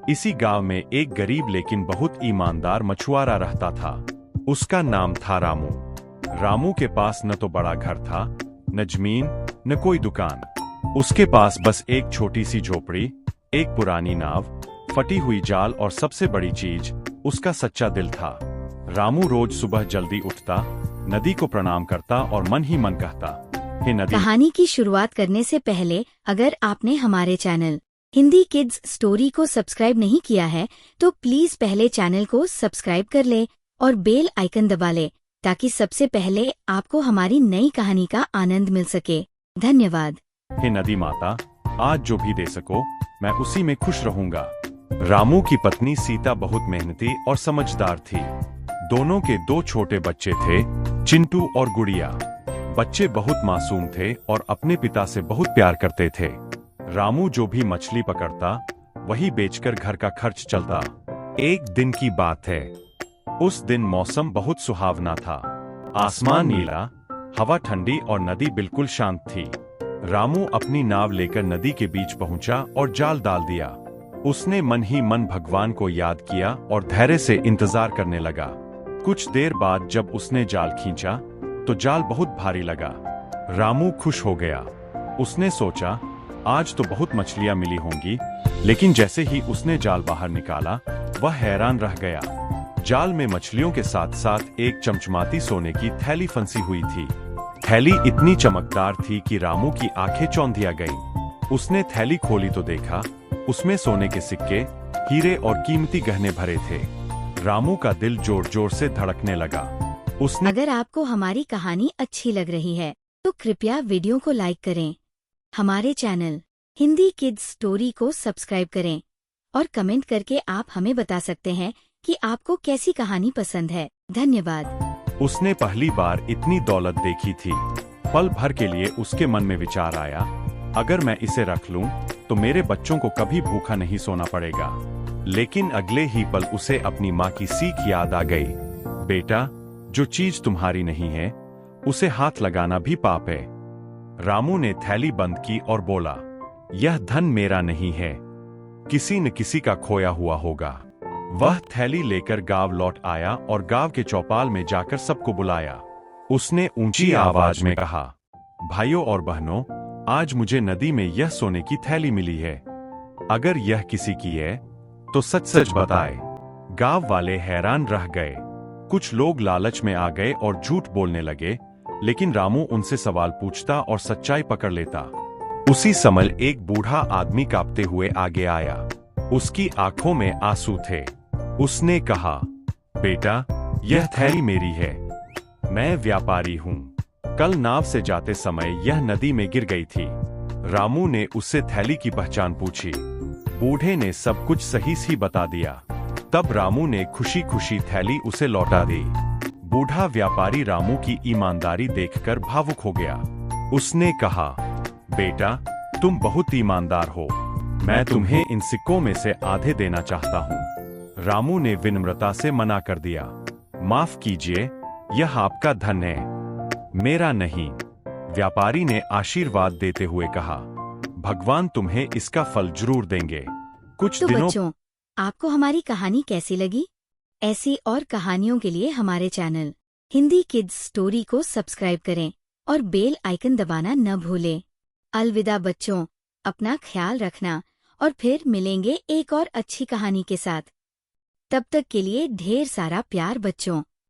इसी गांव में एक गरीब लेकिन बहुत ईमानदार मछुआरा रहता था। उसका नाम था रामू। रामू के पास न तो बड़ा घर था, न जमीन, न कोई दुकान। उसके पास बस एक छोटी सी झोपड़ी, एक पुरानी नाव, फटी हुई जाल और सबसे बड़ी चीज उसका सच्चा दिल था। रामू रोज सुबह जल्दी उठता, नदी को प्रणाम करता और मन ही मन कहता, हे नदी। कहानी की शुरुआत करने से पहले अगर आपने हमारे चैनल हिंदी किड्स स्टोरी को सब्सक्राइब नहीं किया है तो प्लीज पहले चैनल को सब्सक्राइब कर ले और बेल आइकन दबा ले ताकि सबसे पहले आपको हमारी नई कहानी का आनंद मिल सके। धन्यवाद। हे नदी माता, आज जो भी दे सको मैं उसी में खुश रहूंगा। रामू की पत्नी सीता बहुत मेहनती और समझदार थी। दोनों के दो छोटे बच्चे थे, चिंटू और गुड़िया। बच्चे बहुत मासूम थे और अपने पिता से बहुत प्यार करते थे। रामू जो भी मछली पकड़ता वही बेचकर घर का खर्च चलता। एक दिन की बात है। उस दिन मौसम बहुत सुहावना था। आसमान नीला, हवा ठंडी और नदी बिल्कुल शांत थी। रामू अपनी नाव लेकर नदी के बीच पहुंचा और जाल डाल दिया। उसने मन ही मन भगवान को याद किया और धैर्य से इंतजार करने लगा। कुछ देर बाद जब उसने जाल खींचा तो जाल बहुत भारी लगा। रामू खुश हो गया। उसने सोचा, आज तो बहुत मछलियां मिली होंगी, लेकिन जैसे ही उसने जाल बाहर निकाला वह हैरान रह गया। जाल में मछलियों के साथ साथ एक चमचमाती सोने की थैली फंसी हुई थी। थैली इतनी चमकदार थी कि रामू की आंखें चौंधिया गईं। उसने थैली खोली तो देखा उसमें सोने के सिक्के, हीरे और कीमती गहने भरे थे। रामू का दिल जोर जोर से धड़कने लगा। उसने अगर आपको हमारी कहानी अच्छी लग रही है तो कृपया वीडियो को लाइक करें, हमारे चैनल हिंदी किड्स स्टोरी को सब्सक्राइब करें और कमेंट करके आप हमें बता सकते हैं कि आपको कैसी कहानी पसंद है। धन्यवाद। उसने पहली बार इतनी दौलत देखी थी। पल भर के लिए उसके मन में विचार आया, अगर मैं इसे रख लूं तो मेरे बच्चों को कभी भूखा नहीं सोना पड़ेगा। लेकिन अगले ही पल उसे अपनी माँ की सीख याद आ गई, बेटा, जो चीज तुम्हारी नहीं है उसे हाथ लगाना भी पाप है। रामू ने थैली बंद की और बोला, यह धन मेरा नहीं है, किसी न किसी का खोया हुआ होगा। वह थैली लेकर गांव लौट आया और गांव के चौपाल में जाकर सबको बुलाया। उसने ऊंची आवाज में कहा, भाइयों और बहनों, आज मुझे नदी में यह सोने की थैली मिली है। अगर यह किसी की है तो सच सच बताए। गांव वाले हैरान रह गए। कुछ लोग लालच में आ गए और झूठ बोलने लगे, लेकिन रामू उनसे सवाल पूछता और सच्चाई पकड़ लेता। उसी समय एक बूढ़ा आदमी कांपते हुए आगे आया। उसकी आंखों में आंसू थे। उसने कहा, बेटा, यह थैली मेरी है। मैं व्यापारी हूँ। कल नाव से जाते समय यह नदी में गिर गई थी। रामू ने उससे थैली की पहचान पूछी। बूढ़े ने सब कुछ सही सी बता दिया। तब रामू ने खुशी खुशी थैली उसे लौटा दी। बूढ़ा व्यापारी रामू की ईमानदारी देखकर भावुक हो गया। उसने कहा, बेटा, तुम बहुत ईमानदार हो। मैं तुम्हें इन सिक्कों में से आधे देना चाहता हूँ। रामू ने विनम्रता से मना कर दिया। माफ कीजिए, यह आपका धन है, मेरा नहीं। व्यापारी ने आशीर्वाद देते हुए कहा, भगवान तुम्हें इसका फल जरूर देंगे। कुछ तो दिनों बच्चों, आपको हमारी कहानी कैसी लगी? ऐसी और कहानियों के लिए हमारे चैनल हिंदी किड्स स्टोरी को सब्सक्राइब करें और बेल आइकन दबाना न भूलें। अलविदा बच्चों, अपना ख्याल रखना और फिर मिलेंगे एक और अच्छी कहानी के साथ। तब तक के लिए ढेर सारा प्यार बच्चों।